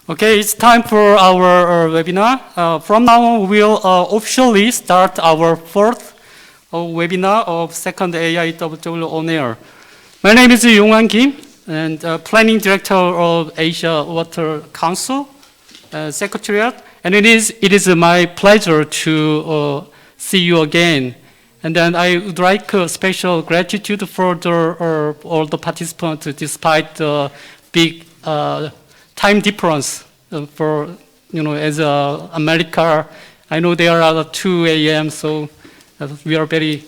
Okay, it's time for our webinar. From now on, we'll officially start our fourth webinar of second AIWW on air. My name is Yongnan Kim, and Planning Director of Asia Water Council Secretariat. And it is my pleasure to see you again. And then I would like special gratitude for all the participants despite the big time difference for, as America. I know they are 2 a.m., so we are very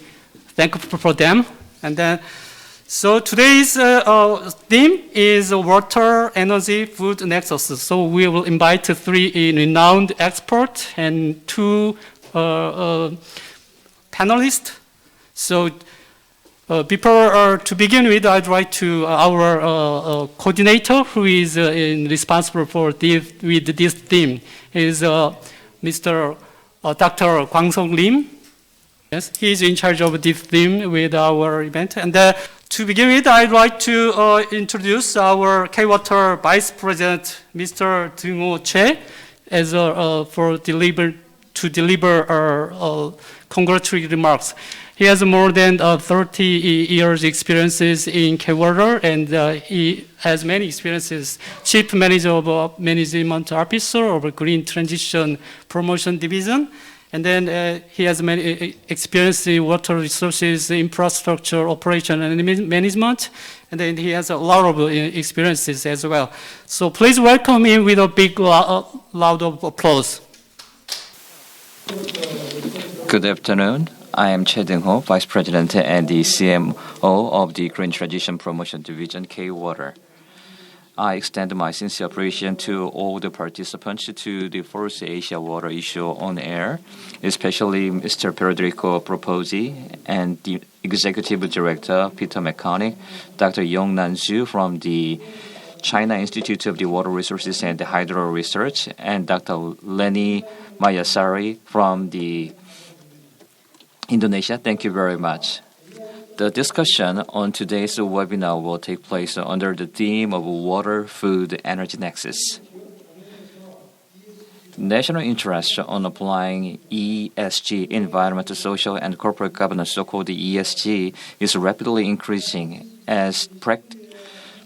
thankful for them. And then, so today's theme is Water-Energy-Food Nexus. So we will invite 3 renowned experts and 2 panelists. So before to begin with, I'd like to our coordinator, who is responsible for with this theme, is Mr. Dr. Kwang-sung Lim. Yes, he is in charge of this theme with our event. And to begin with, I'd like to introduce our K-Water Vice President, Mr. Deung-ho Choi, as to deliver our congratulatory remarks. He has more than 30 years experiences in K-Water, and he has many experiences. Chief Manager of Management Officer of Green Transition Promotion Division, and then he has many experience in water resources, infrastructure, operation, and management, and then he has a lot of experiences as well. So please welcome him with a big loud of applause. Good afternoon. I am Choi Deung-ho, Vice President and the CMO of the Green Transition Promotion Division, K-Water. I extend my sincere appreciation to all the participants to the first Asia Water issue on air, especially Mr. Federico Properzi and the Executive Director, Peter McCornick, Dr. Yongnan from the China Institute of the Water Resources and Hydro Research, and Dr. Leni Mayasari from the Indonesia. Thank you very much. The discussion on today's webinar will take place under the theme of Water, Food, Energy Nexus. National interest on applying ESG, environmental, social, and corporate governance, so-called ESG, is rapidly increasing as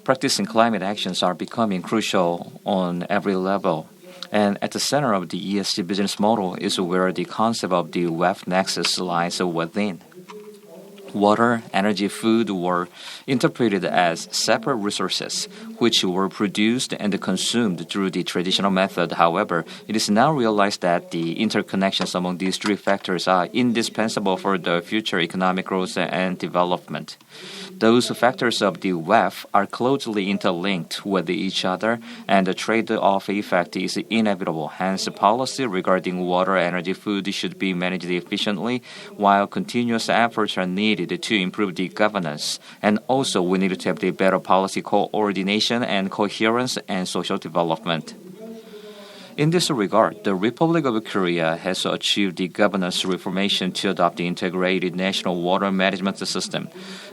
practicing climate actions are becoming crucial on every level. And at the center of the ESG business model is where the concept of the WEF Nexus lies within. Water, energy, food were interpreted as separate resources, which were produced and consumed through the traditional method. However, it is now realized that the interconnections among these 3 factors are indispensable for the future economic growth and development. Those factors of the WEF are closely interlinked with each other, and the trade-off effect is inevitable. Hence, policy regarding water, energy, food should be managed efficiently, while continuous efforts are needed to improve the governance. And also, we need to have the better policy coordination and coherence and social development. In this regard, the Republic of Korea has achieved the governance reformation to adopt the integrated national water management system.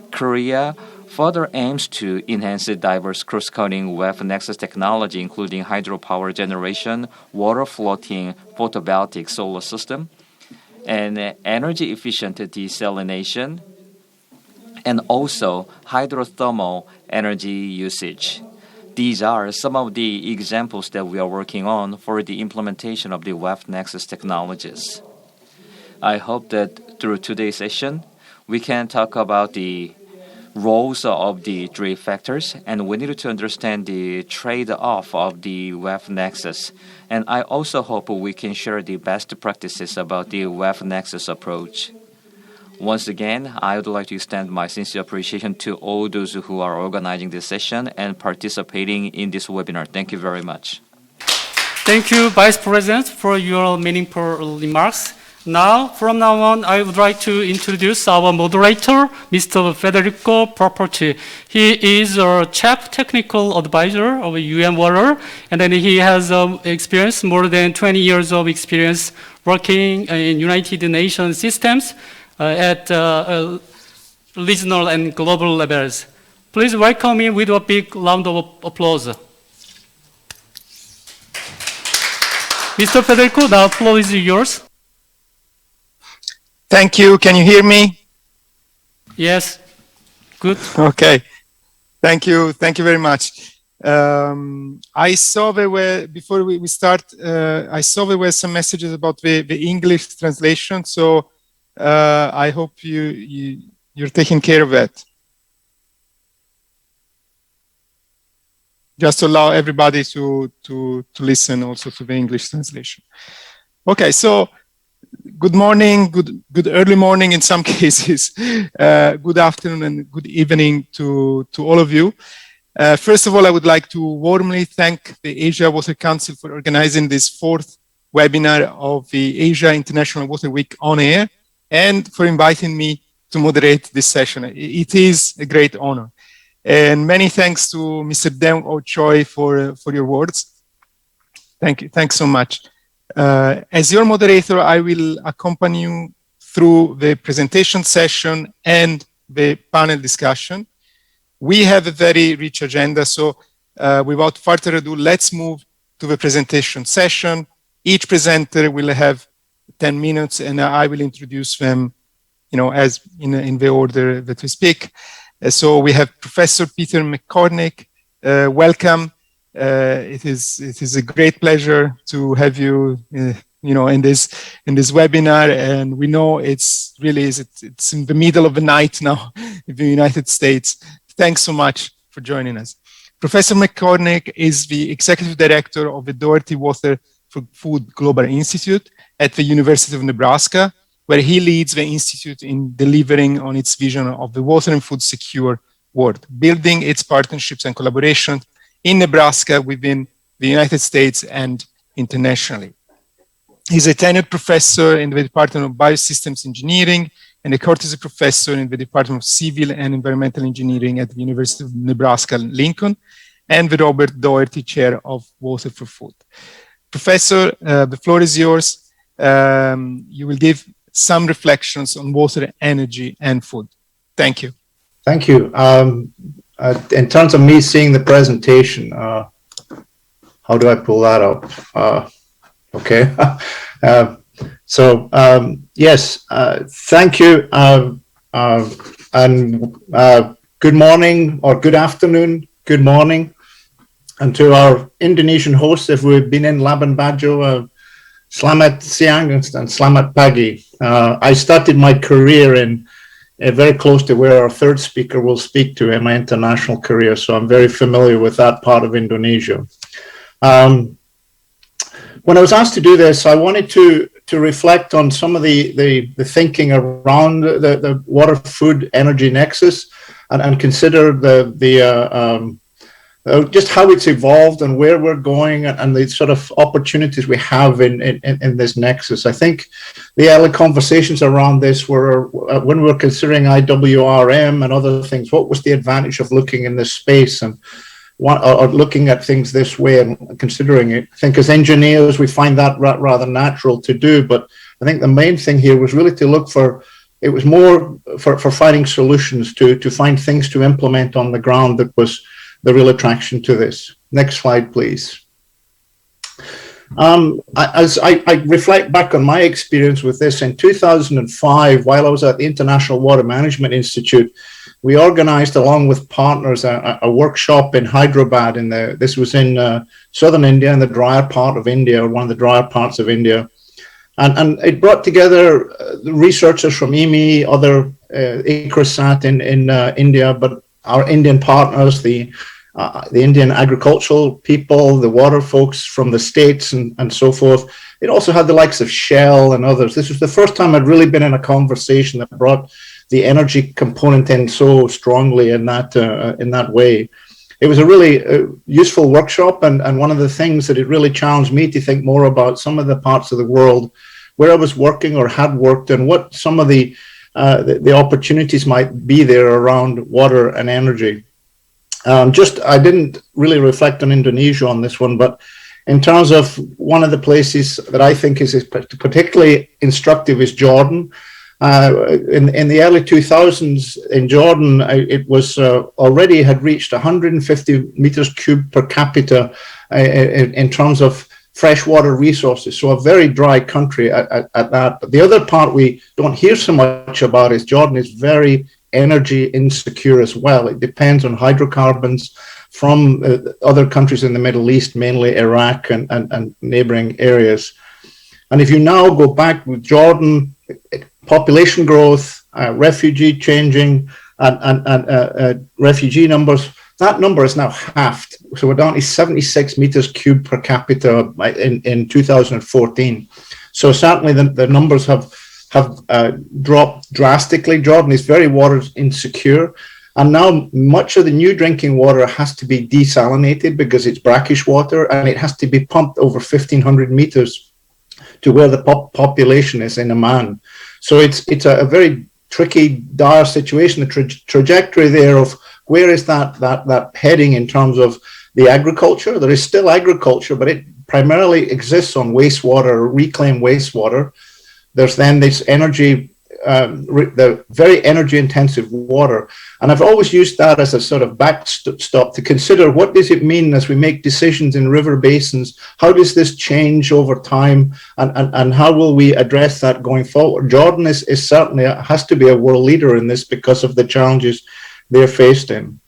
Korea further aims to enhance the diverse cross-cutting WEF Nexus technology, including hydropower generation, water floating photovoltaic solar system, and energy-efficient desalination, and also hydrothermal energy usage. These are some of the examples that we are working on for the implementation of the WEF Nexus technologies. I hope that through today's session, we can talk about the roles of the 3 factors, and we need to understand the trade-off of the WEF Nexus. And I also hope we can share the best practices about the WEF Nexus approach. Once again, I would like to extend my sincere appreciation to all those who are organizing this session and participating in this webinar. Thank you very much. Thank you, Vice President, for your meaningful remarks. Now, from now on, I would like to introduce our moderator, Mr. Federico Properzi. He is a chief technical advisor of UN Water, and then he has experience, more than 20 years of experience working in United Nations systems at regional and global levels. Please welcome him with a big round of applause. Mr. Federico, the floor is yours. Thank you. Can you hear me? Yes. Good. Okay. Thank you. Thank you very much. I saw there were, before we start, I saw there were some messages about the English translation. So I hope you're taking care of that. Just to allow everybody to listen also to the English translation. Okay, so good morning, good early morning in some cases, good afternoon and good evening to all of you. First of all, I would like to warmly thank the Asia Water Council for organizing this fourth webinar of the Asia International Water Week on air and for inviting me to moderate this session. It is a great honor. And many thanks to Mr. Deung-ho Choi for your words. Thank you. Thanks so much. As your moderator, I will accompany you through the presentation session and the panel discussion. We have a very rich agenda, so without further ado, let's move to the presentation session. Each presenter will have 10 minutes and I will introduce them, as in the order that we speak. So we have Professor Peter McCornick. Welcome. It is a great pleasure to have you, in this webinar. And we know it's in the middle of the night now in the United States. Thanks so much for joining us. Professor McCornick is the Executive Director of the Daugherty Water for Food Global Institute at the University of Nebraska, where he leads the Institute in delivering on its vision of the water and food secure world, building its partnerships and collaboration in Nebraska, within the United States and internationally. He's a tenured professor in the Department of Biosystems Engineering and a courtesy professor in the Department of Civil and Environmental Engineering at the University of Nebraska-Lincoln and the Robert Daugherty Chair of Water for Food. Professor, the floor is yours. You will give some reflections on water, energy, and food. Thank you. Thank you. In terms of me seeing the presentation, how do I pull that up? Okay. Yes, thank you. And good morning or good afternoon, good morning. And to our Indonesian hosts, if we've been in Laban Bajo, Slamat Siang and Slamat Pagi. I started my career in very close to where our third speaker will speak to in my international career, so I'm very familiar with that part of Indonesia. When I was asked to do this, I wanted to reflect on some of the thinking around the water, food, energy nexus, and consider just how it's evolved and where we're going and the sort of opportunities we have in this nexus. I think the early conversations around this were when we were considering IWRM and other things, what was the advantage of looking in this space and or looking at things this way and considering it. I think as engineers, we find that rather natural to do, but I think the main thing here was really to look for, it was more for finding solutions to find things to implement on the ground that was the real attraction to this. Next slide, please. As I reflect back on my experience with this, in 2005, while I was at the International Water Management Institute, we organized, along with partners, a workshop in Hyderabad. This was in southern India, in the drier part of India, or one of the drier parts of India. And it brought together researchers from IMI, other ICRISAT in India, but our Indian partners, the Indian agricultural people, the water folks from the States and so forth. It also had the likes of Shell and others. This was the first time I'd really been in a conversation that brought the energy component in so strongly in that way. It was a really useful workshop, and one of the things that it really challenged me to think more about some of the parts of the world where I was working or had worked, and what some of the opportunities might be there around water and energy. I didn't really reflect on Indonesia on this one, but in terms of one of the places that I think is particularly instructive is Jordan. In the early 2000s in Jordan, it was already had reached 150 meters cubed per capita in terms of freshwater resources. So a very dry country at that. But the other part we don't hear so much about is Jordan is very energy insecure as well. It depends on hydrocarbons from other countries in the Middle East, mainly Iraq and neighboring areas. And if you now go back with Jordan, population growth, refugee changing, and refugee numbers, that number is now halved. So we're down to 76 meters cubed per capita in 2014. So certainly the numbers have dropped drastically. Jordan is very water insecure. And now much of the new drinking water has to be desalinated because it's brackish water, and it has to be pumped over 1,500 meters to where the population is in Amman. So it's a very tricky, dire situation, the trajectory there of where is that heading in terms of the agriculture. There is still agriculture, but it primarily exists on wastewater, reclaimed wastewater. There's then this energy, the very energy intensive water. And I've always used that as a sort of backstop to consider what does it mean as we make decisions in river basins? How does this change over time? And how will we address that going forward? Jordan is certainly has to be a world leader in this because of the challenges they're faced in.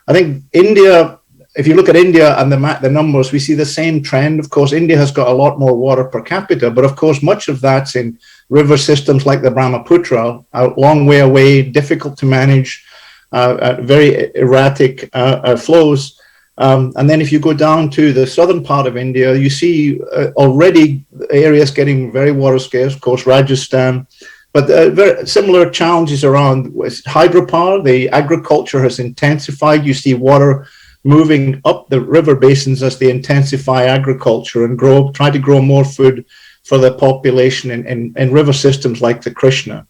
I think India, if you look at India and the numbers, we see the same trend. Of course, India has got a lot more water per capita, but of course, much of that's in river systems like the Brahmaputra, a long way away, difficult to manage, very erratic flows. And then if you go down to the southern part of India, you see already areas getting very water scarce, of course, Rajasthan, but very similar challenges around hydropower. The agriculture has intensified. You see water moving up the river basins as they intensify agriculture and try to grow more food for the population in river systems like the Krishna.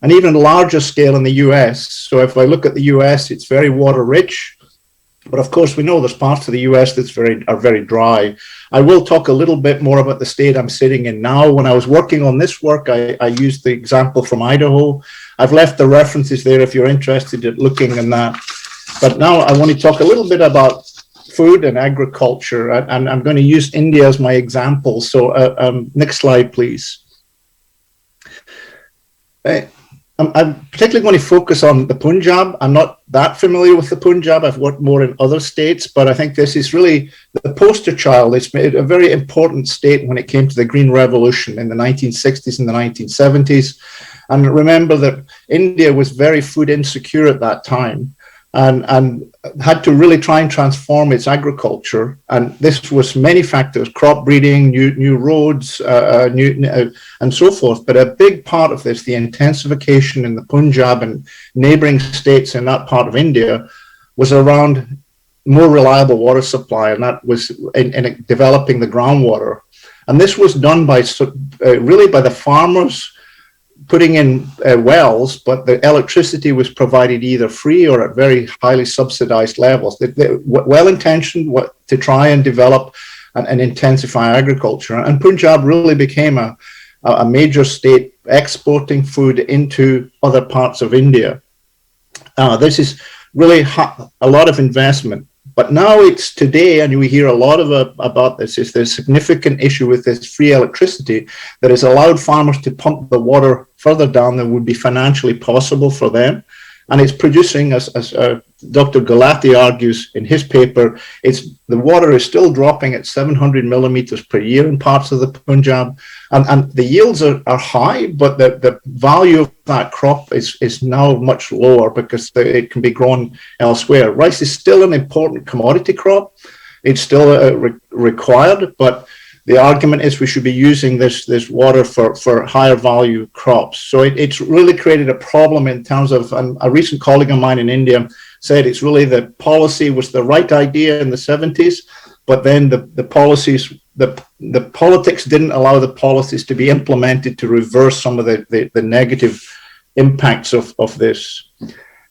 And even larger scale in the US. So if I look at the US, it's very water rich. But of course, we know there's parts of the US that are very dry. I will talk a little bit more about the state I'm sitting in now. When I was working on this work, I used the example from Idaho. I've left the references there if you're interested in looking in that. But now I want to talk a little bit about food and agriculture, and I'm going to use India as my example. So next slide, please. I'm particularly going to focus on the Punjab. I'm not that familiar with the Punjab. I've worked more in other states, but I think this is really the poster child. It's made a very important state when it came to the Green Revolution in the 1960s and the 1970s. And remember that India was very food insecure at that time, and had to really try and transform its agriculture. And this was many factors: crop breeding, new roads, and so forth. But a big part of this, the intensification in the Punjab and neighboring states in that part of India, was around more reliable water supply, and that was in developing the groundwater. And this was done by really by the farmers putting in wells, but the electricity was provided either free or at very highly subsidized levels. They well-intentioned to try and develop and intensify agriculture. And Punjab really became a major state exporting food into other parts of India. This is really a lot of investment. But now it's today, and we hear a lot about this, is there's a significant issue with this free electricity that has allowed farmers to pump the water further down than would be financially possible for them. And it's producing, as Dr. Gulati argues in his paper, the water is still dropping at 700 millimeters per year in parts of the Punjab. And the yields are high, but the value of that crop is now much lower because it can be grown elsewhere. Rice is still an important commodity crop. It's still required, but the argument is we should be using this water for higher value crops. So it's really created a problem in terms of, a recent colleague of mine in India said it's really the policy was the right idea in the 70s, but then the policies, the politics didn't allow the policies to be implemented to reverse some of the negative impacts of this.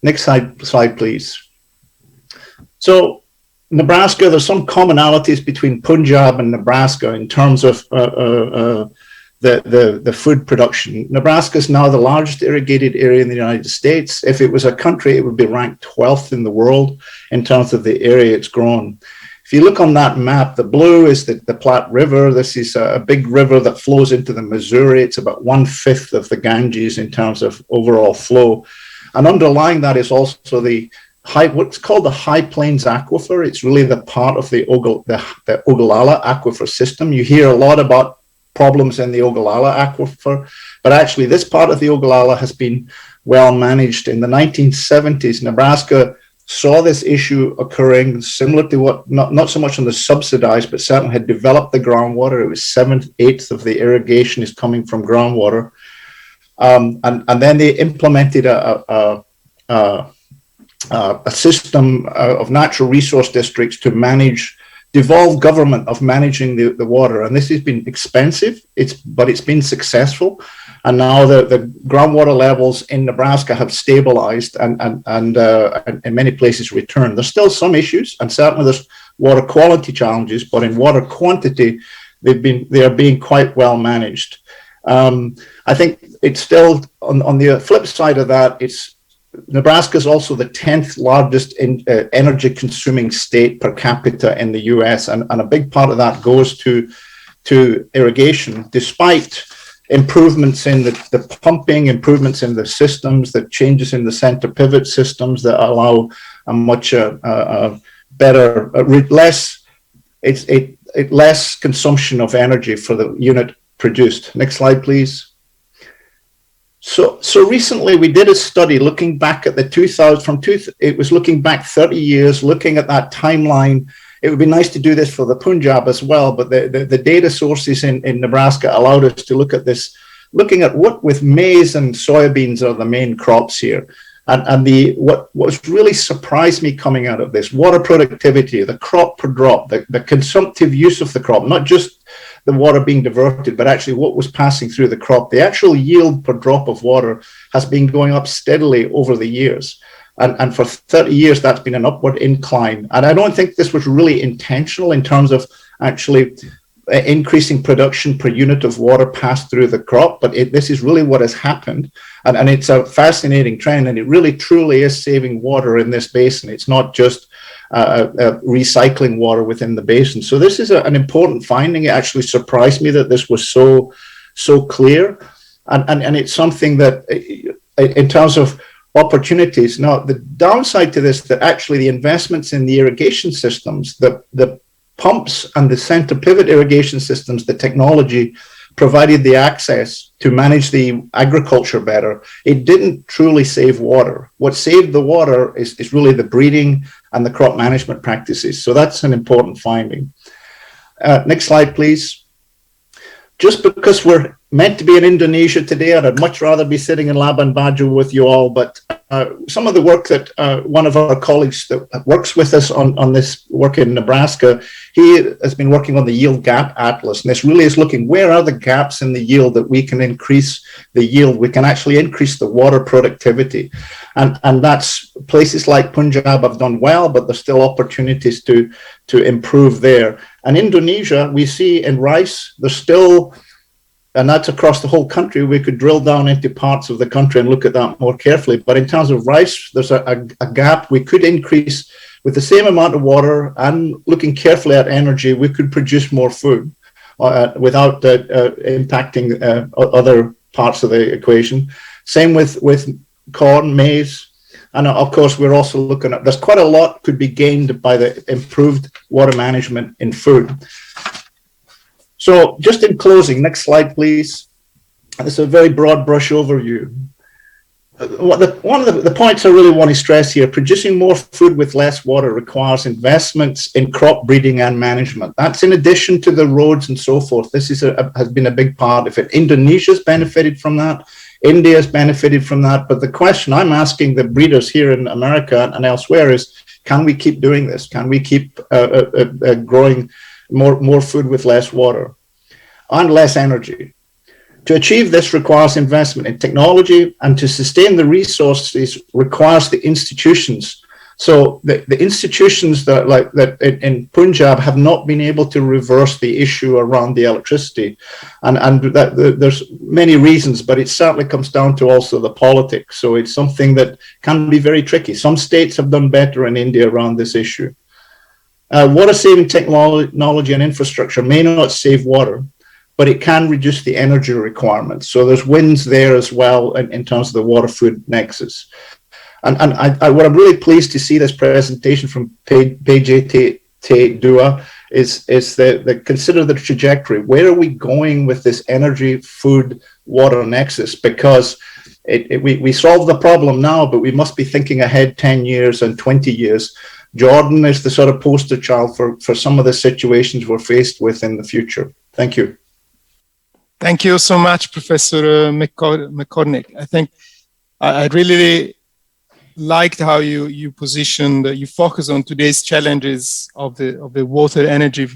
Next slide, please. So Nebraska, there's some commonalities between Punjab and Nebraska in terms of the food production. Nebraska is now the largest irrigated area in the United States. If it was a country, it would be ranked 12th in the world in terms of the area it's grown. If you look on that map, the blue is the Platte River. This is a big river that flows into the Missouri. It's about 1/5 of the Ganges in terms of overall flow. And underlying that is also what's called the High Plains Aquifer. It's really the part of the Ogallala Aquifer system. You hear a lot about problems in the Ogallala Aquifer, but actually this part of the Ogallala has been well managed. In the 1970s, Nebraska saw this issue occurring similar to what, not so much on the subsidized, but certainly had developed the groundwater. It was 1/8 of the irrigation is coming from groundwater. And then they implemented a system of natural resource districts to manage, devolve government of managing the water. And this has been expensive, but it's been successful. And now the groundwater levels in Nebraska have stabilized and in many places returned. There's still some issues, and certainly there's water quality challenges, but in water quantity, they are being quite well managed. I think it's still, on the flip side of that, Nebraska is also the 10th largest energy consuming state per capita in the US, and a big part of that goes to irrigation, despite improvements in the pumping, improvements in the systems, the changes in the center pivot systems that allow a much better, less consumption of energy for the unit produced. Next slide, please. So recently we did a study looking back at it was looking back 30 years, looking at that timeline. It would be nice to do this for the Punjab as well, but the data sources in Nebraska allowed us to look at this, looking at what with maize and soybeans are the main crops here. And what's really surprised me coming out of this, water productivity, the crop per drop, the consumptive use of the crop, not just the water being diverted, but actually what was passing through the crop. The actual yield per drop of water has been going up steadily over the years. And for 30 years, that's been an upward incline. And I don't think this was really intentional in terms of actually increasing production per unit of water passed through the crop, but this is really what has happened. And it's a fascinating trend, and it really truly is saving water in this basin. It's not just recycling water within the basin. So this is an important finding. It actually surprised me that this was so clear. And it's something that in terms of opportunities. Now, the downside to this, that actually the investments in the irrigation systems, the pumps and the center pivot irrigation systems, the technology provided the access to manage the agriculture better. It didn't truly save water. What saved the water is really the breeding and the crop management practices. So that's an important finding. Next slide, please. Just because we're meant to be in Indonesia today, I'd much rather be sitting in Labuan Bajo with you all, but some of the work that one of our colleagues that works with us on this work in Nebraska, he has been working on the Yield Gap Atlas, and this really is looking, where are the gaps in the yield that we can increase the yield? We can actually increase the water productivity. And that's places like Punjab have done well, but there's still opportunities to improve there. And Indonesia, we see in rice, there's still, and that's across the whole country. We could drill down into parts of the country and look at that more carefully. But in terms of rice, there's a gap. We could increase with the same amount of water, and looking carefully at energy, we could produce more food without impacting other parts of the equation. Same with corn, maize. And of course, we're also looking at, there's quite a lot could be gained by the improved water management in food. So just in closing, next slide, please. This is a very broad brush overview. One of the points I really want to stress here, producing more food with less water requires investments in crop breeding and management. That's in addition to the roads and so forth. This is has been a big part of it. Indonesia's benefited from that. India's benefited from that. But the question I'm asking the breeders here in America and elsewhere is, can we keep doing this? Can we keep growing more food with less water and less energy? To achieve this requires investment in technology, and to sustain the resources requires the institutions. So the institutions that in Punjab have not been able to reverse the issue around the electricity, and there's many reasons, but it certainly comes down to also the politics. So it's something that can be very tricky. Some states have done better in India around this issue. Water-saving technology and infrastructure may not save water, but it can reduce the energy requirements. So there's wins there as well in terms of the water-food nexus. And what I'm really pleased to see this presentation from Beijing Dua is the consider the trajectory. Where are we going with this energy, food, water nexus? Because we solve the problem now, but we must be thinking ahead 10 years and 20 years. Jordan is the sort of poster child for some of the situations we're faced with in the future. Thank you. Thank you so much, Professor McCornick. I think I really liked how you positioned, you focus on today's challenges of the water, energy,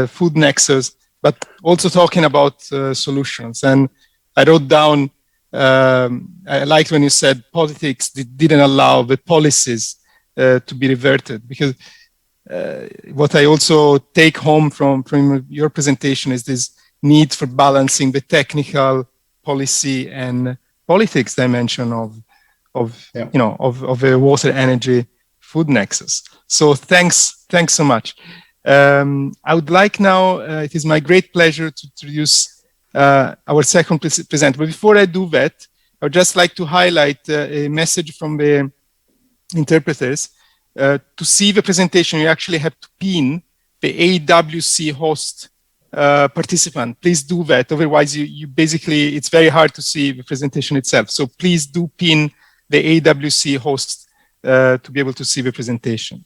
food nexus, but also talking about solutions. And I wrote down, I liked when you said politics didn't allow the policies to be reverted, because what I also take home from your presentation is this need for balancing the technical, policy, and politics dimension of a water, energy, food nexus. So thanks so much. I would like now, it is my great pleasure to introduce our second presenter. But before I do that, I would just like to highlight a message from the interpreters. To see the presentation, you actually have to pin the AWC host participant. Please do that. Otherwise, you basically, it's very hard to see the presentation itself. So please do pin the AWC host to be able to see the presentation.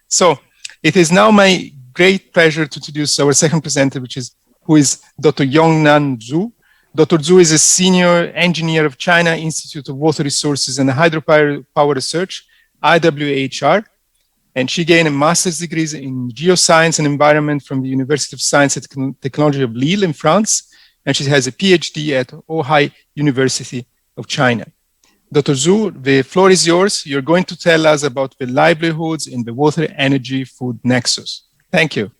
So it is now my great pleasure to introduce our second presenter, who is Dr. Yongnan Zhu. Dr. Zhu is a senior engineer of China Institute of Water Resources and Hydropower Research, IWHR, and she gained a master's degree in geoscience and environment from the University of Science and Technology of Lille in France, and she has a PhD at Ohio University of China. Dr. Zhu, the floor is yours. You're going to tell us about the livelihoods in the water-energy-food nexus. Thank you.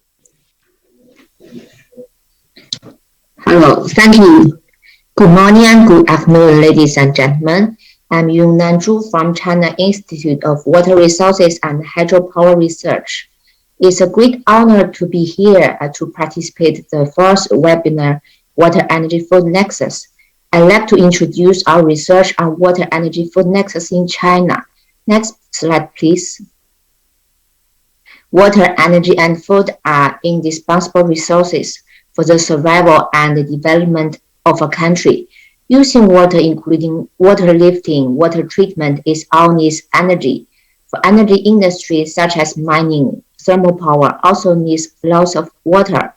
Hello, thank you. Good morning and good afternoon, ladies and gentlemen. I'm Yongnan Zhu from China Institute of Water Resources and Hydropower Research. It's a great honor to be here to participate in the first webinar, Water-Energy-Food Nexus. I'd like to introduce our research on water-energy-food nexus in China. Next slide, please. Water, energy, and food are indispensable resources for the survival and the development of a country. Using water, including water lifting, water treatment, is all needs energy. For energy industries such as mining, thermal power also needs lots of water.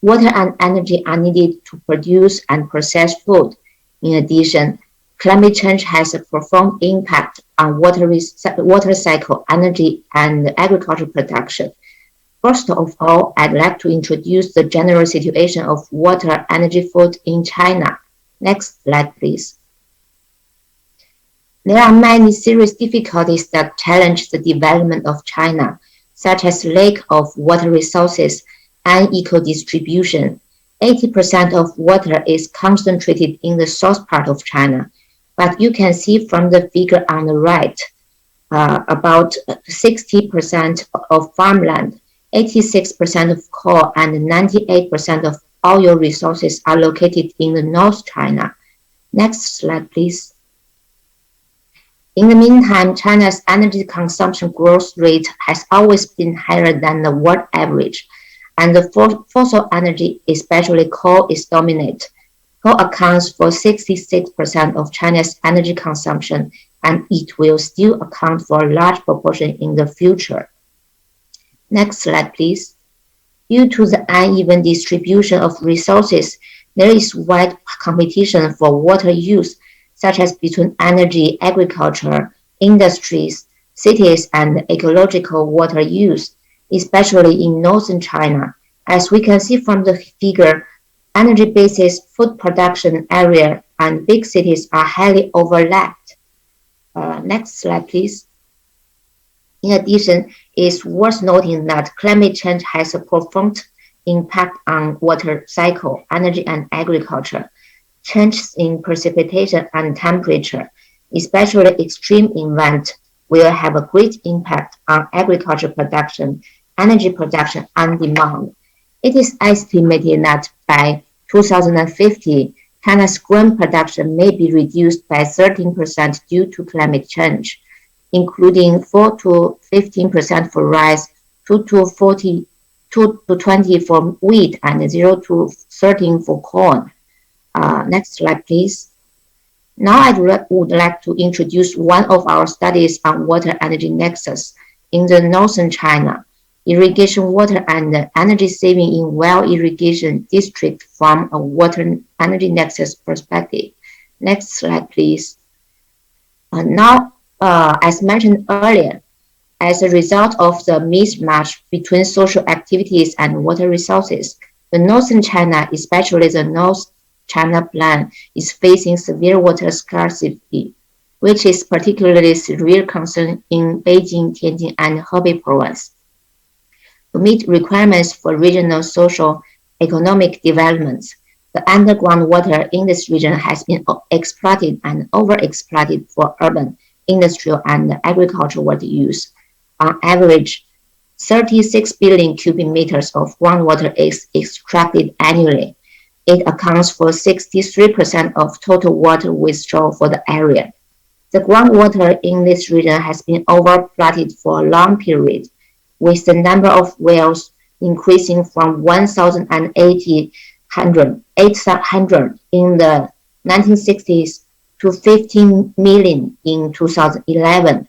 Water and energy are needed to produce and process food. In addition, climate change has a profound impact on water cycle, energy, and agricultural production. First of all, I'd like to introduce the general situation of water, energy, food in China. Next slide, please. There are many serious difficulties that challenge the development of China, such as lack of water resources, unequal distribution. 80% of water is concentrated in the south part of China, but you can see from the figure on the right, about 60% of farmland, 86% of coal, and 98% of oil resources are located in the North China. Next slide, please. In the meantime, China's energy consumption growth rate has always been higher than the world average, and the fossil energy, especially coal, is dominant. Coal accounts for 66% of China's energy consumption, and it will still account for a large proportion in the future. Next slide, please. Due to the uneven distribution of resources, there is wide competition for water use, such as between energy, agriculture, industries, cities, and ecological water use, especially in northern China. As we can see from the figure, energy basis, food production area, and big cities are highly overlapped. Next slide, please. In addition, it's worth noting that climate change has a profound impact on water cycle, energy, and agriculture. Changes in precipitation and temperature, especially extreme events, will have a great impact on agriculture production, energy production and demand. It is estimated that by 2050, China's grain production may be reduced by 13% due to climate change, including 4 to 15% for rice, 2 to 20 for wheat, and 0 to 13 for corn. Next slide, please. Now I would like to introduce one of our studies on water-energy nexus in the northern China, irrigation water and energy saving in well irrigation district from a water-energy nexus perspective. Next slide, please. Now, as mentioned earlier, as a result of the mismatch between social activities and water resources, the northern China, especially the North China Plain, is facing severe water scarcity, which is particularly severe concern in Beijing, Tianjin, and Hebei province. To meet requirements for regional social economic developments, the underground water in this region has been exploited and overexploited for urban, industrial, and agricultural water use. On average, 36 billion cubic meters of groundwater is extracted annually. It accounts for 63% of total water withdrawal for the area. The groundwater in this region has been overflooded for a long period, with the number of wells increasing from 800 in the 1960s to 15 million in 2011.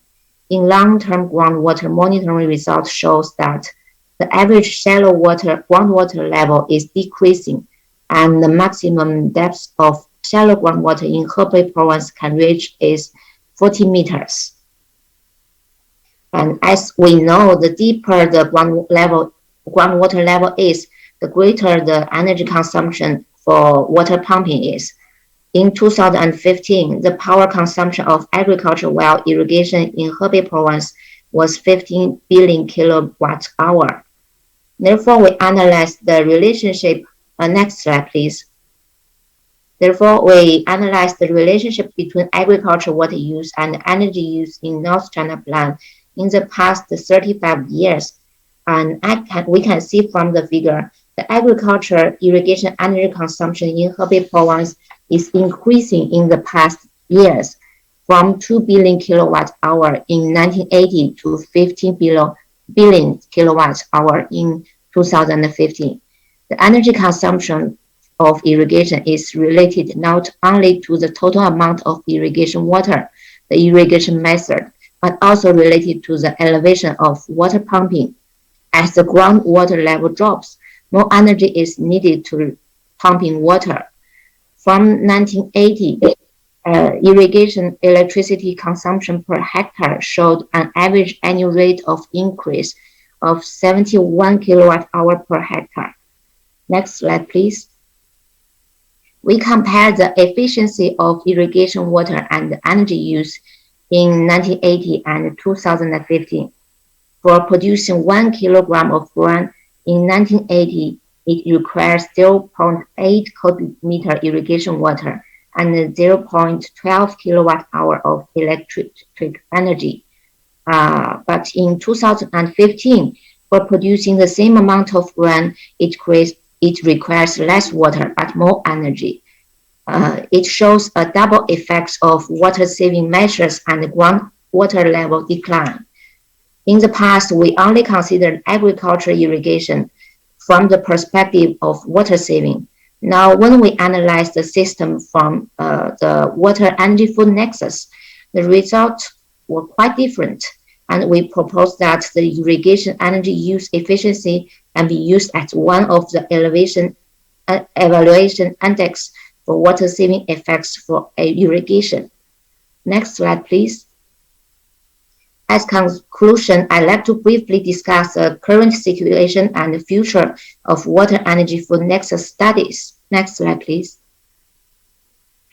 In long-term groundwater monitoring results shows that the average shallow water groundwater level is decreasing, and the maximum depth of shallow groundwater in Hebei province can reach is 40 meters. And as we know, the deeper the groundwater level is, the greater the energy consumption for water pumping is. In 2015, the power consumption of agricultural well irrigation in Hebei province was 15 billion kilowatt hour. Therefore, we analyzed the relationship. Next slide, please. Therefore, we analyzed the relationship between agricultural water use and energy use in North China Plain in the past 35 years. And we can see from the figure, the agriculture irrigation energy consumption in Hebei province is increasing in the past years from 2 billion kilowatt hour in 1980 to 15 billion kilowatt hour in 2015. The energy consumption of irrigation is related not only to the total amount of irrigation water, the irrigation method, but also related to the elevation of water pumping. As the groundwater level drops, more energy is needed to pumping water. From 1980, irrigation electricity consumption per hectare showed an average annual rate of increase of 71 kilowatt hour per hectare. Next slide, please. We compare the efficiency of irrigation water and energy use in 1980 and 2015. For producing 1 kilogram of grain in 1980, it requires 0.8 cubic meter irrigation water and 0.12 kilowatt hour of electric energy. But in 2015, for producing the same amount of grain, it requires less water but more energy. It shows a double effect of water saving measures and groundwater level decline. In the past, we only considered agricultural irrigation from the perspective of water saving. Now, when we analyze the system from the Water-Energy-Food Nexus, the results were quite different. And we propose that the irrigation energy use efficiency can be used as one of the evaluation index for water saving effects for irrigation. Next slide, please. As conclusion, I'd like to briefly discuss the current situation and the future of water-energy-food nexus studies. Next slide, please.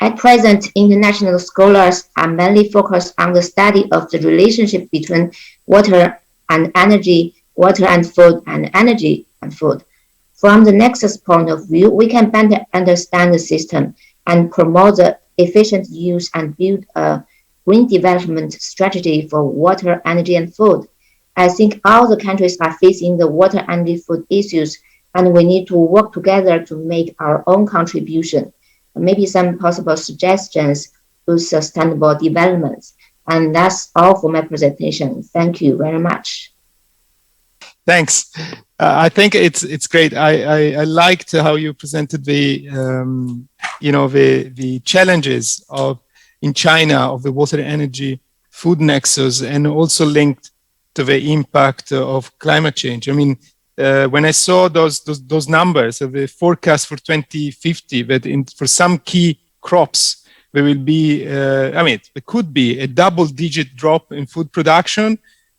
At present, international scholars are mainly focused on the study of the relationship between water and energy, water and food, and energy and food. From the nexus point of view, we can better understand the system and promote the efficient use and build a green development strategy for water, energy, and food. I think all the countries are facing the water and the food issues, and we need to work together to make our own contribution. Maybe some possible suggestions to sustainable development. And that's all for my presentation. Thank you very much. Thanks. I think it's great. I liked how you presented the the challenges in China of the water energy food nexus, and also linked to the impact of climate change. I mean, when I saw those numbers of the forecast for 2050, that for some key crops there will be, it could be a double-digit drop in food production.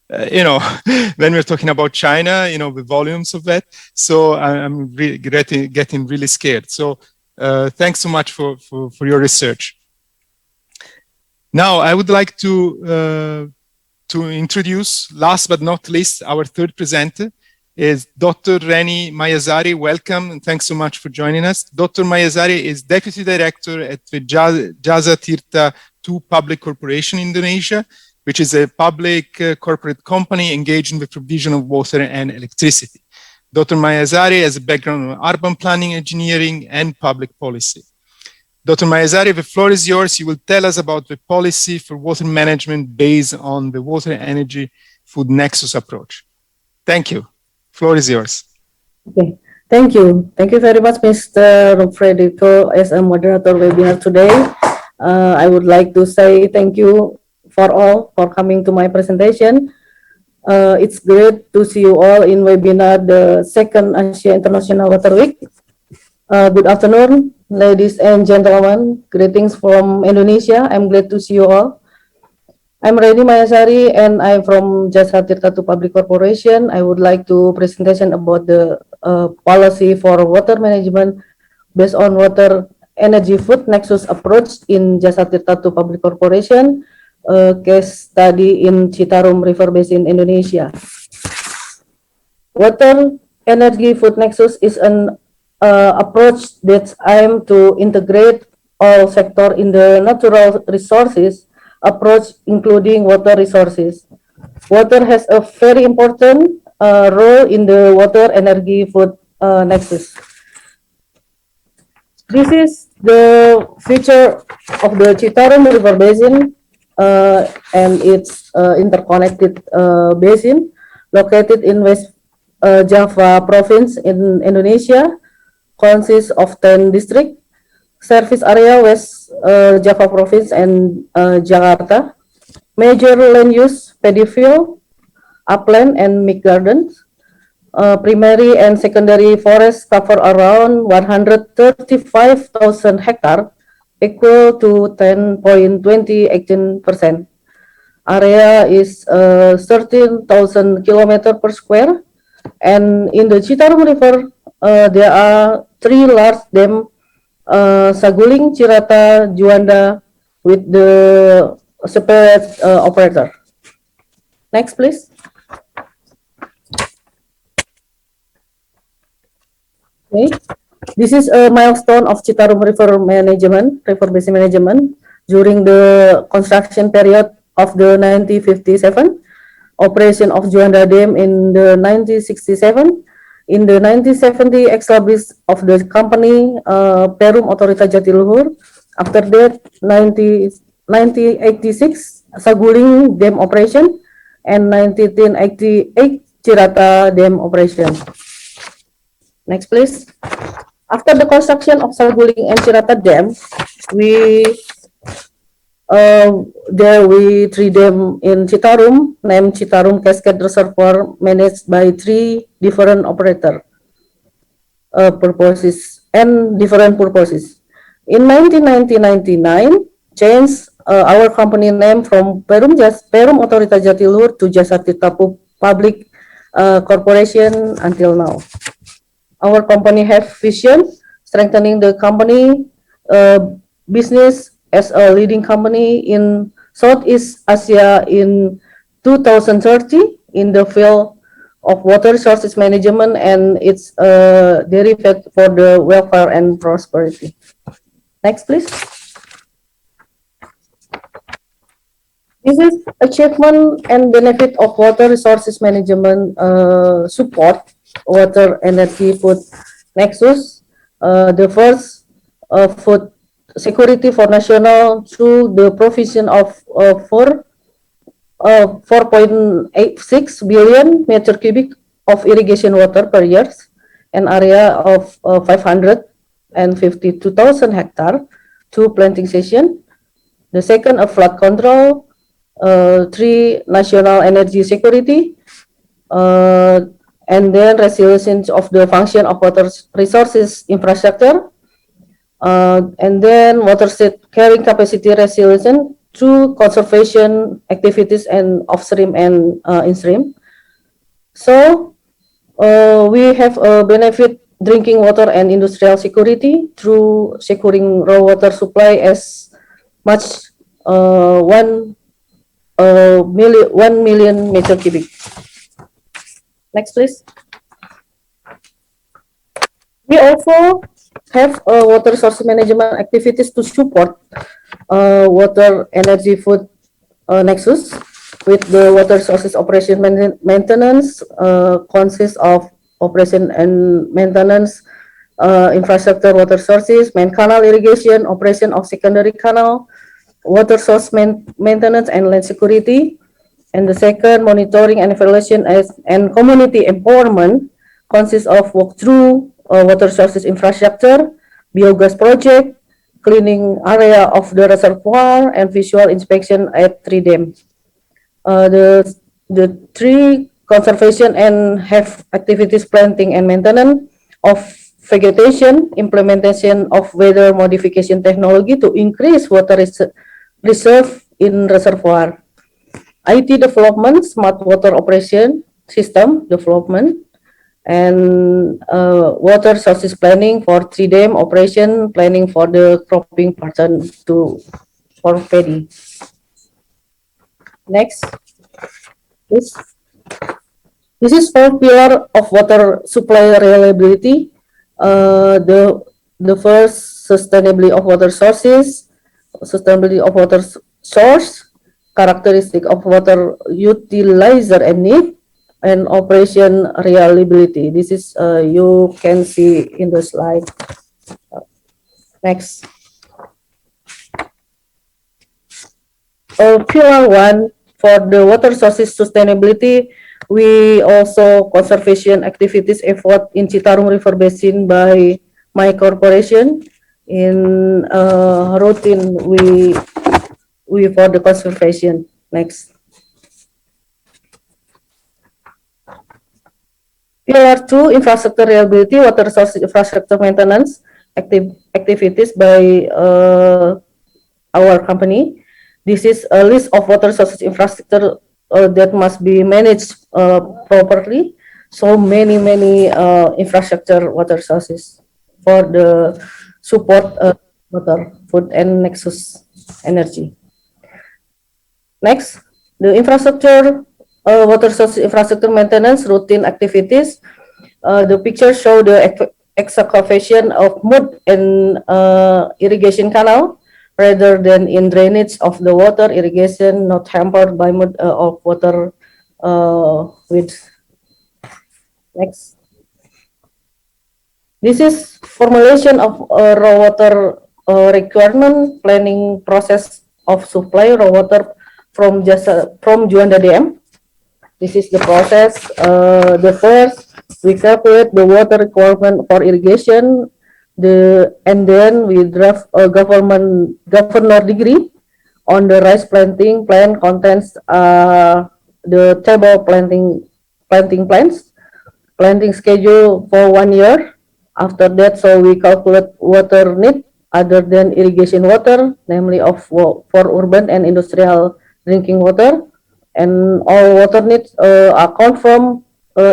When we're talking about China, the volumes of that. So I'm really getting really scared. So thanks so much for your research. Now I would like to introduce, last but not least, our third presenter is Dr. Reni Mayasari. Welcome and thanks so much for joining us. Dr. Mayasari is Deputy Director at the Jasa Tirta II Public Corporation Indonesia, which is a public corporate company engaged in the provision of water and electricity. Dr. Mayasari has a background in urban planning, engineering, and public policy. Dr. Mayasari, the floor is yours. You will tell us about the policy for water management based on the water energy food nexus approach. Thank you. Floor is yours. Okay. Thank you. Thank you very much, Mr. Federico, as a moderator webinar today. I would like to say thank you for all for coming to my presentation. It's great to see you all in webinar, the second Asia International Water Week. Good afternoon, ladies and gentlemen. Greetings from Indonesia. I'm glad to see you all. I'm Reni Mayasari and I'm from Jasa Tirta II Public Corporation. I would like to presentation about the policy for water management based on water energy food nexus approach in Jasa Tirta II Public Corporation. Case study in Citarum River Basin, Indonesia. Water energy food nexus is an approach that aims to integrate all sectors in the natural resources approach, including water resources. Water has a very important role in the water energy food nexus. This is the feature of the Citarum River Basin and its interconnected basin located in West Java province in Indonesia, consists of 10 districts, service area West Java province and Jakarta, major land use paddy field, upland and mixed gardens, primary and secondary forests cover around 135,000 hectares, equal to 10.2018%. Area is 13,000 kilometers per square, and in the Citarum River, there are 3 large dams, Saguling, Cirata, Juanda, with the separate operator. Next, please. Okay. This is a milestone of Citarum River Basin management during the construction period of the 1957, operation of Juanda Dam in the 1967, in the 1970 establishment of the company Perum Otorita Jatiluhur. After that, 1986 Saguling Dam operation, and 1988 Cirata Dam operation. Next, please. After the construction of Saguling and Cirata Dam, there we 3 dams in Citarum, named Citarum Cascade Reservoir, managed by 3 different operator purposes and different purposes. In 1999, changed our company name from Perum Otorita Jatiluhur to Jasa Tirta Public Corporation until now. Our company have vision strengthening the company business as a leading company in Southeast Asia in 2030 in the field of water resources management and its derivative for the welfare and prosperity. Next, please. This is achievement and benefit of water resources management support, Water-Energy-Food Nexus. The first, food security for national through the provision of 4.86 billion meter cubic of irrigation water per year, an area of 552,000 hectare, to planting session. The second, a flood control. Three, national energy security. And then resilience of the function of water resources infrastructure. And then watershed carrying capacity resilience through conservation activities and upstream and instream. So we have a benefit drinking water and industrial security through securing raw water supply as much 1 million meter cubic. Next, please. We also have water resource management activities to support Water-Energy-Food Nexus, with the water resources operation maintenance consists of operation and maintenance, infrastructure water sources, main canal irrigation, operation of secondary canal, water source maintenance and land security. And the second, monitoring and evaluation and community empowerment consists of walkthrough water sources infrastructure, biogas project, cleaning area of the reservoir, and visual inspection at 3 dams. The three, conservation and have activities planting and maintenance of vegetation, implementation of weather modification technology to increase water reserve in reservoir, IT development, smart water operation system development, and water sources planning for 3 dam operation, planning for the cropping pattern for paddy. Next, this is 4 pillar of water supply reliability. The first, sustainability of water sources, sustainability of water source, characteristic of water utilizer and need, and operation reliability. This is you can see in the slide. Next. Pillar 1, for the water sources sustainability, we also conservation activities effort in Citarum River Basin by my corporation. In routine, we for the conservation. Next. Pillar 2, infrastructure reliability, water resource infrastructure maintenance activities by our company. This is a list of water resources infrastructure that must be managed properly. So many infrastructure water sources for the support water, food, and nexus energy. Next, the infrastructure water source infrastructure maintenance routine activities. The picture show the excavation of mud and irrigation canal rather than in drainage of the water. Irrigation not hampered by mud of water with. Next. This is formulation of raw water requirement planning process of supply raw water from Juanda Dam. This is the process. The first, we calculate the water requirement for irrigation. And then we draft a governor degree on the rice planting plan contains the table planting plans, planting schedule for 1 year. After that, so we calculate water need other than irrigation water, namely for urban and industrial drinking water, and all water needs are confirmed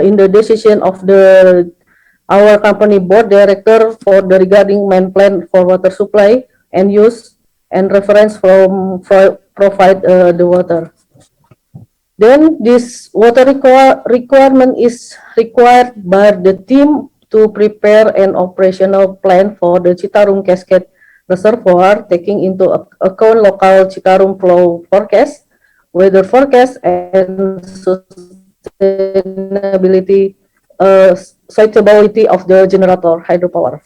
in the decision of our company board director for the regarding main plan for water supply and use and reference from provide the water. Then this water requirement is required by the team to prepare an operational plan for the Citarum Cascade Reservoir, taking into account local Citarum flow forecast, weather forecast, and sustainability, suitability of the generator hydropower.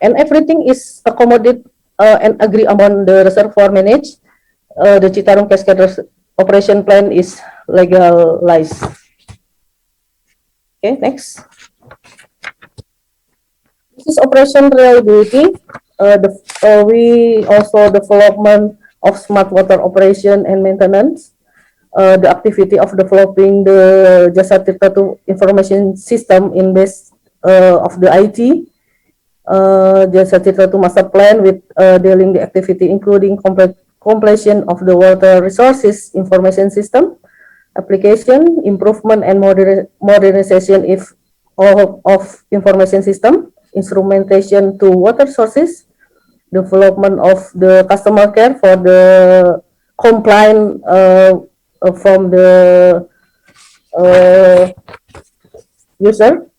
And everything is accommodated and agree upon the reservoir managed. The Citarum Cascade operation plan is legalized. Okay, next. This is operation reliability. We also development of smart water operation and maintenance. The activity of developing the Jasa Tirta II information system in base of the IT. Jasa Tirta II master plan with dealing the activity including completion of the water resources information system, application, improvement and modernization of information system, instrumentation to water sources, development of the customer care for the compliant from the user,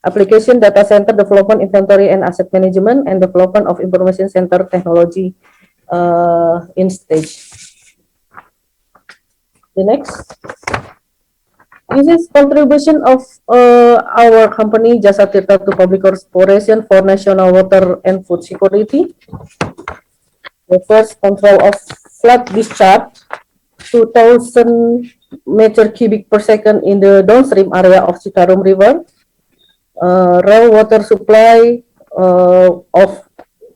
application data center development, inventory and asset management, and development of information center technology in stage. The next. This is contribution of our company Jasa Tirta to Public Corporation for National Water and Food Security. The first, control of flood discharge, 2,000 meter cubic per second in the downstream area of Citarum River. Raw water supply of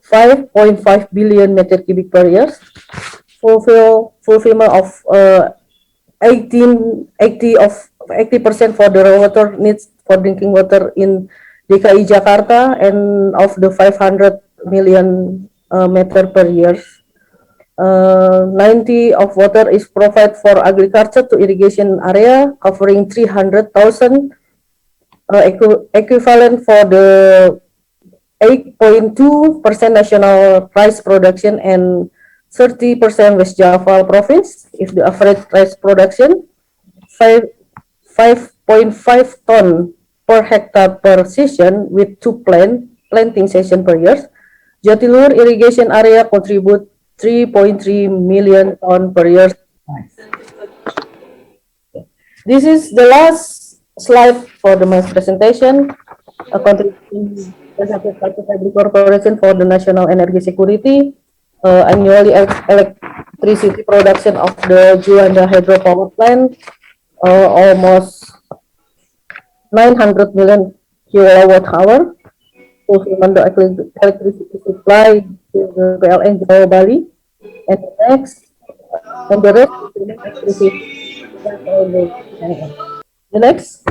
5.5 billion meter cubic per year. Fulfillment of 80% for the raw water needs for drinking water in DKI Jakarta, and of the 500 million meter per year. 90 of water is provided for agriculture to irrigation area, covering 300,000 equivalent for the 8.2% national rice production and 30% West Java province. If the average rice production 5.5 ton per hectare per season with 2 planting session per year. Jatilur irrigation area contribute 3.3 million ton per year. This is the last slide for my presentation. A contribution Public Corporation for the national energy security. Annually electricity production of the Juanda hydropower plant almost 900 million kilowatt hour. Fulfillment the electricity supply to the PLN Jawa Bali, and next, and the rest is the electricity. The next.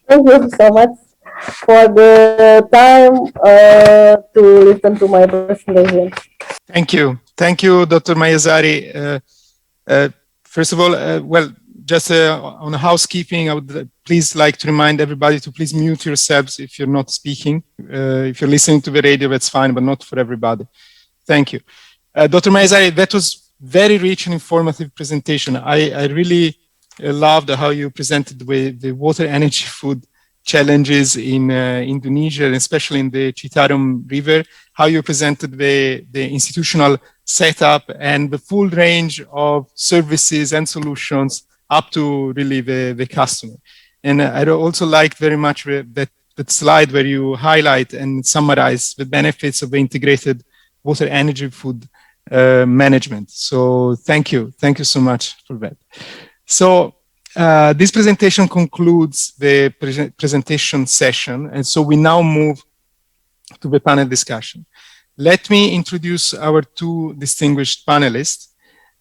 Thank you so much for the time to listen to my presentation. Thank you, Dr. Mayazari. First of all, well, just on housekeeping, I would please like to remind everybody to please mute yourselves if you're not speaking. If you're listening to the radio, that's fine, but not for everybody. Thank you. Dr. Mayazari, that was very rich and informative presentation. I really loved how you presented the water, energy, food challenges in Indonesia, and especially in the Citarum River, how you presented the institutional setup and the full range of services and solutions up to really the customer. And I also liked very much that slide where you highlight and summarize the benefits of the integrated water, energy, food management. So thank you so much for that. So this presentation concludes the presentation session, and so we now move to the panel discussion. Let me introduce our two distinguished panelists.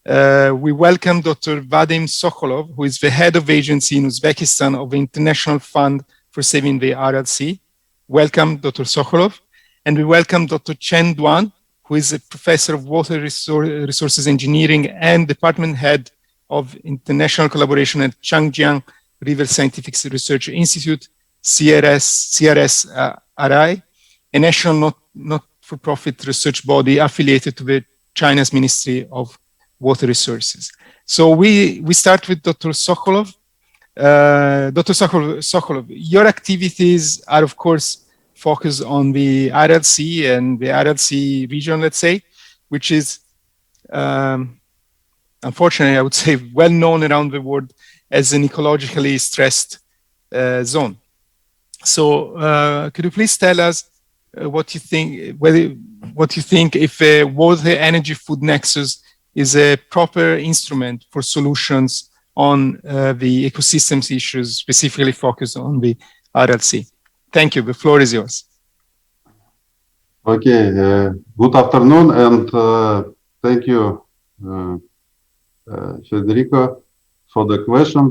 We welcome Dr. Vadim Sokholov, who is the head of agency in Uzbekistan of the International Fund for Saving the RLC. Welcome, Dr. Sokholov. And we welcome Dr. Chen Duan, who is a professor of water resources engineering and department head of international collaboration at Changjiang River Scientific Research Institute, CRS-RI, a national not-for-profit research body affiliated to the China's Ministry of Water Resources. So we start with Dr. Sokholov. Dr. Sokholov, your activities are, of course, focused on the RLC and the RLC region, let's say, which is, unfortunately, I would say well known around the world as an ecologically stressed zone. So could you please tell us what you think, if a Water-Energy-Food Nexus is a proper instrument for solutions on the ecosystems issues, specifically focused on the RLC? Thank you. The floor is yours. Okay. Good afternoon, and thank you, Federico, for the question.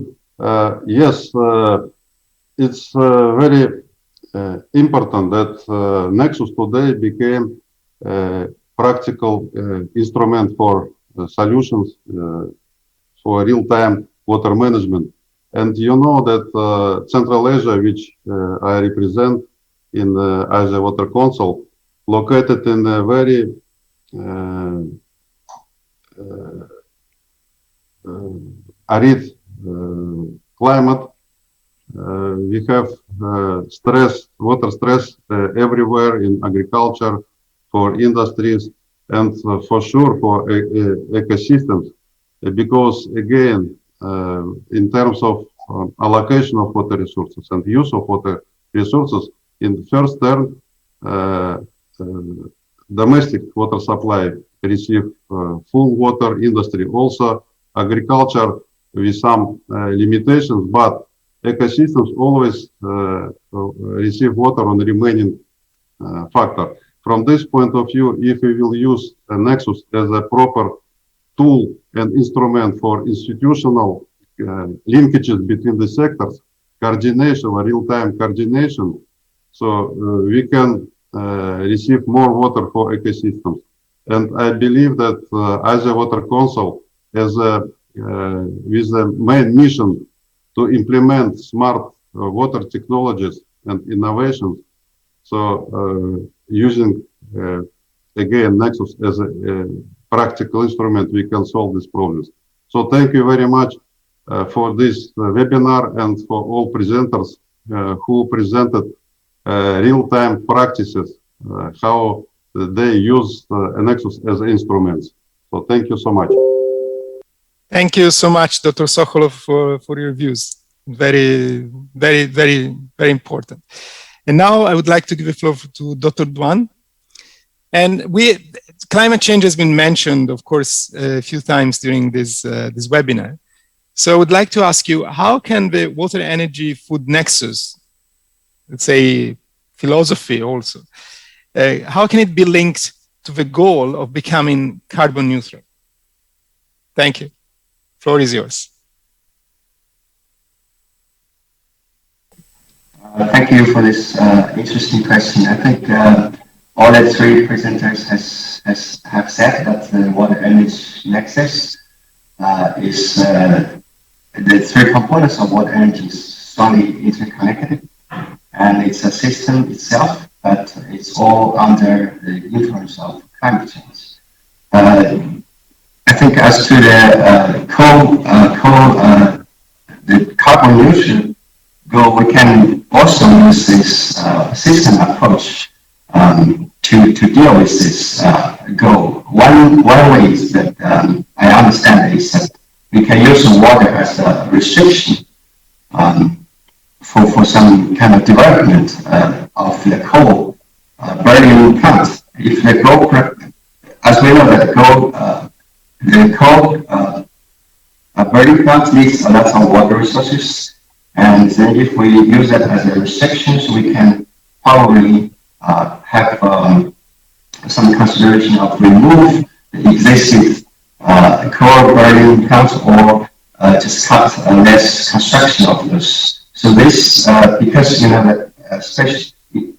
Yes, it's very important that Nexus today became a practical instrument for solutions for real-time water management. And you know that Central Asia, which I represent in Asia Water Council, located in a very arid climate. We have water stress everywhere in agriculture, for industries, and for sure for ecosystems. Because again, in terms of allocation of water resources and use of water resources, in the first term, domestic water supply receive full water, industry also, agriculture with some limitations, but ecosystems always receive water on the remaining factor. From this point of view, if we will use a Nexus as a proper tool and instrument for institutional linkages between the sectors, coordination or real-time coordination, so we can receive more water for ecosystems. And I believe that Asia Water Council, as with the main mission to implement smart water technologies and innovations, so using again Nexus as a practical instrument, we can solve these problems. So thank you very much for this webinar and for all presenters who presented real-time practices, how they use Nexus as instruments. So thank you so much. Thank you so much, Dr. Sokolov, for your views. Very, very, very, very important. And now I would like to give the floor to Dr. Duan. And climate change has been mentioned, of course, a few times during this webinar. So I would like to ask you, how can the Water-Energy-Food Nexus, let's say philosophy also, how can it be linked to the goal of becoming carbon neutral? Thank you. Floor is yours. Thank you for this interesting question. I think all the three presenters have said that the Water-Energy Nexus is the three components of water energy is strongly interconnected, and it's a system itself, but it's all under the influence of climate change. I think as to the carbon neutral goal, we can also use this system approach to deal with this goal. One way is that I understand is that we can use the water as a restriction for some kind of development of the coal burning plant. If the coal, as we know that the coal burning plant needs a lot of water resources, and then if we use that as a restriction, so we can probably have some consideration of remove the existing coal burning plants, or just cut less construction of those. So this, because you know that, especially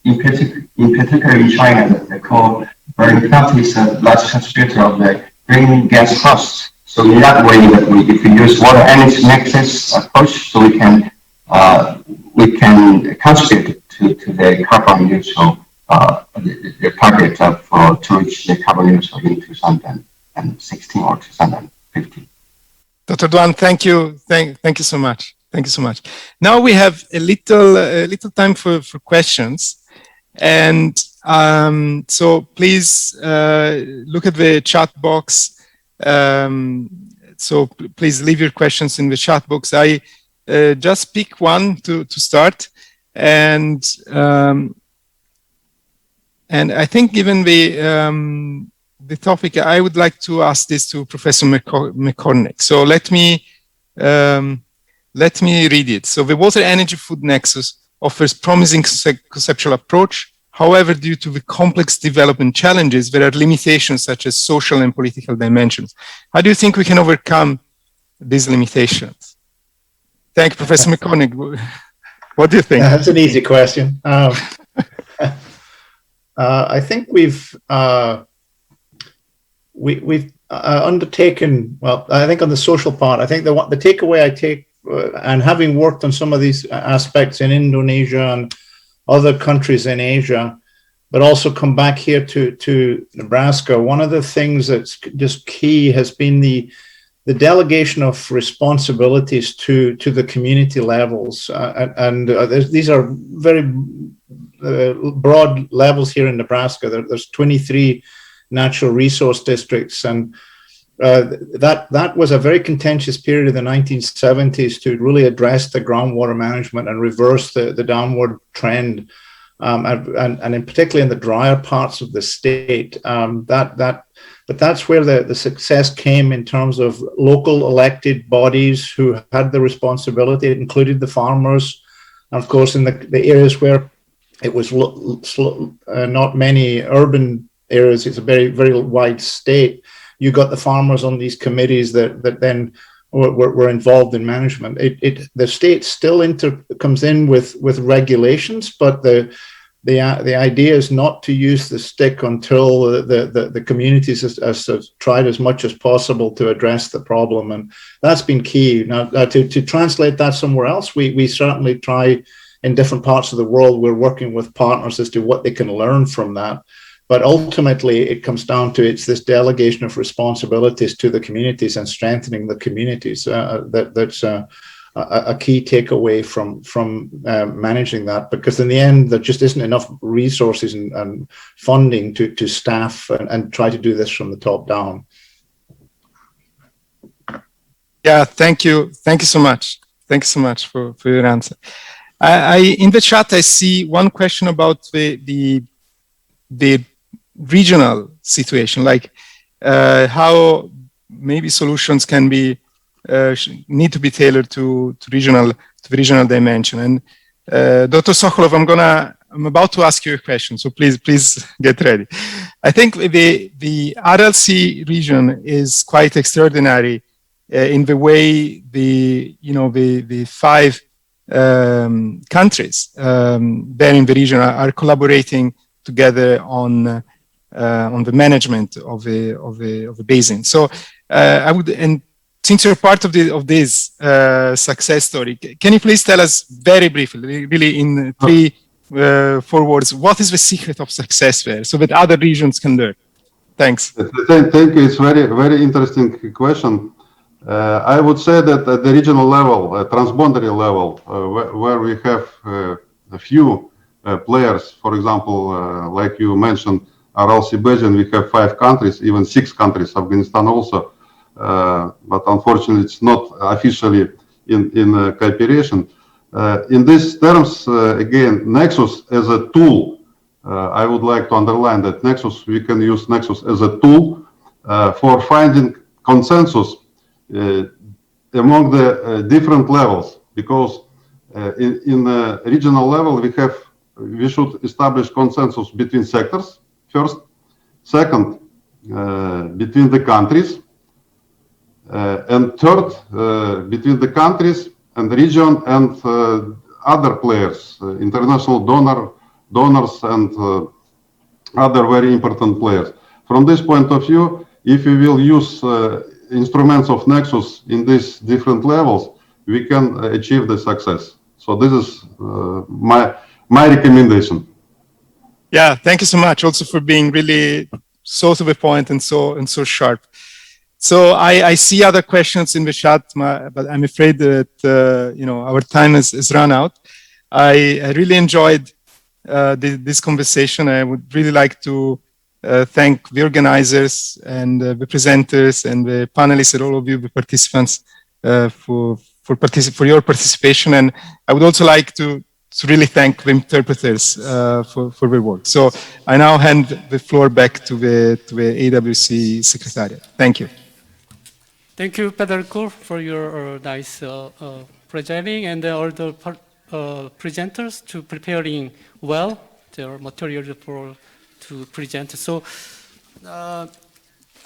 in particular in China, the coal burning plant is a large contributor of the greenhouse gas costs. So in that way, that if we use Water-Energy Nexus approach, so we can contribute to the carbon neutral, the target of to reach the carbon neutral in 2016 or 2050. Dr. Duan, thank you. Thank you so much. Thank you so much. Now we have a little time for questions. And so please look at the chat box. so please leave your questions in the chat box. I just pick one to start, and I think given the topic, I would like to ask this to Professor McCornick. So let me read it. So the Water-Energy-Food Nexus offers promising conceptual approach. However, due to the complex development challenges, there are limitations such as social and political dimensions. How do you think we can overcome these limitations? Thank you, Professor McCornick. What do you think? That's an easy question. I think we've undertaken, well, I think on the social part, I think the takeaway I take, and having worked on some of these aspects in Indonesia and other countries in Asia, but also come back here to Nebraska, one of the things that's just key has been the delegation of responsibilities to the community levels. These are very broad levels here in Nebraska. There's 23 natural resource districts, and that was a very contentious period in the 1970s to really address the groundwater management and reverse the downward trend, and in particularly in the drier parts of the state. But that's where the success came in terms of local elected bodies who had the responsibility. It included the farmers, and of course in the areas where it was not many urban areas. It's a very, very wide state. You got the farmers on these committees that then were involved in management. The state still comes in with regulations, but the idea is not to use the stick until the communities have tried as much as possible to address the problem, and that's been key. Now, to translate that somewhere else, we certainly try in different parts of the world. We're working with partners as to what they can learn from that. But ultimately, it comes down to it's this delegation of responsibilities to the communities and strengthening the communities. That's a key takeaway from managing that, because in the end, there just isn't enough resources and funding to staff and try to do this from the top down. Yeah, thank you. Thank you so much. Thank you so much for your answer. In the chat, I see one question about the regional situation, like how maybe solutions can be need to be tailored to the regional dimension. And Dr. Sokolov, I'm about to ask you a question, so please get ready. I think the RLC region is quite extraordinary in the way the 5 countries there in the region are collaborating together on the management of the basin. So I would, and since you're part of this success story, can you please tell us very briefly, really in 3-4 words, what is the secret of success there, so that other regions can learn? Thanks. Thank you. It's very interesting question. I would say that at the regional level, transboundary level, where we have a few players, for example, like you mentioned, RLC basin, we have 5 countries, even 6 countries, Afghanistan also, but unfortunately it's not officially in cooperation. In these terms, again, Nexus as a tool, I would like to underline that we can use Nexus as a tool for finding consensus among the different levels, because in the regional level we should establish consensus between sectors first, second between the countries, and third between the countries and the region and other players, international donors and other very important players. From this point of view, if we will use instruments of Nexus in these different levels, we can achieve the success. So this is my recommendation. Yeah, thank you so much also for being really so to the point and so sharp. So I see other questions in the chat, but I'm afraid that our time has run out. I really enjoyed this conversation. I would really like to thank the organizers and the presenters and the panelists and all of you, the participants, for your participation. And I would also like to really thank the interpreters for their work. So I now hand the floor back to the AWC Secretariat. Thank you. Thank you, Federico, for your nice presenting, and all the presenters to preparing well their material to present. So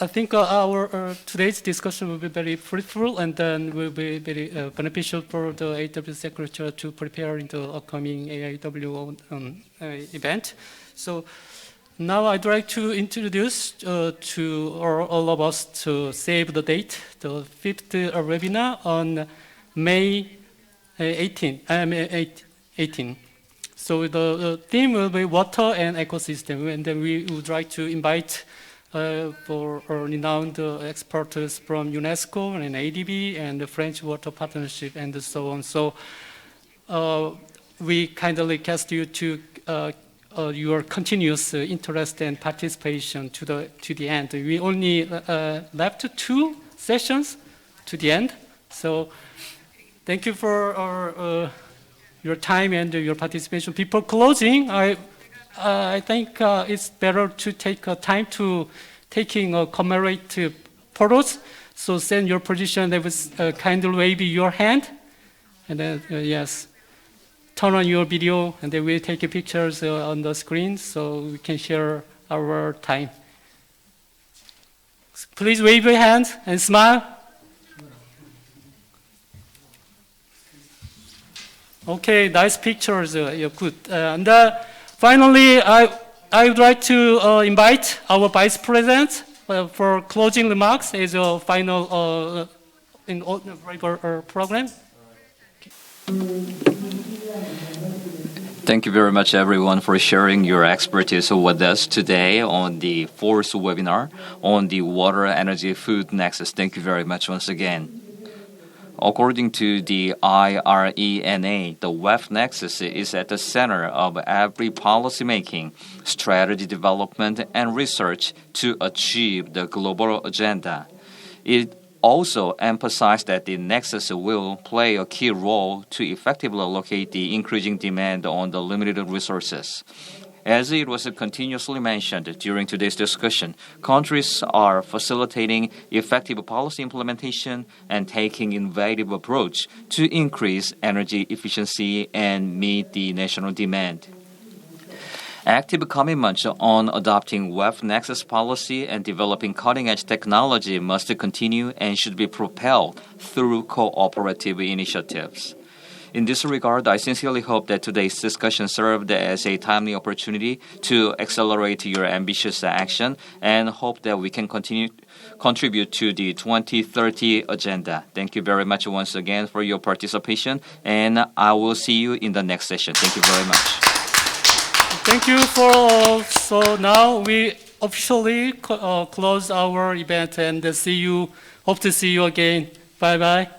I think our today's discussion will be very fruitful, and then will be very beneficial for the AWC Secretary to prepare in the upcoming AIWW event. So now I'd like to introduce to all of us to save the date, the 5th webinar on May 18. So the theme will be water and ecosystem, and then we would like to invite for renowned experts from UNESCO and ADB and the French Water Partnership and so on. So we kindly ask you to your continuous interest and participation to the end. We only left 2 sessions to the end. So thank you for your time and your participation. Before closing, I think it's better to take time to taking commemorative photos. So send your position. There was kindly wave your hand, and then yes. Turn on your video, and then we'll take pictures on the screen so we can share our time. Please wave your hands and smile. Okay, nice pictures. You're good. And finally, I would like to invite our Vice President for closing remarks as a final program. Thank you very much, everyone, for sharing your expertise with us today on the 4th webinar on the Water-Energy-Food Nexus. Thank you very much once again. According to the IRENA, the WEF Nexus is at the center of every policymaking, strategy development, and research to achieve the global agenda. It also emphasized that the Nexus will play a key role to effectively allocate the increasing demand on the limited resources. As it was continuously mentioned during today's discussion, countries are facilitating effective policy implementation and taking innovative approach to increase energy efficiency and meet the national demand. Active commitment on adopting WEF Nexus policy and developing cutting-edge technology must continue and should be propelled through cooperative initiatives. In this regard, I sincerely hope that today's discussion served as a timely opportunity to accelerate your ambitious action and hope that we can contribute to the 2030 agenda. Thank you very much once again for your participation, and I will see you in the next session. Thank you very much. Thank you for all. So now we officially close our event and hope to see you again. Bye-bye.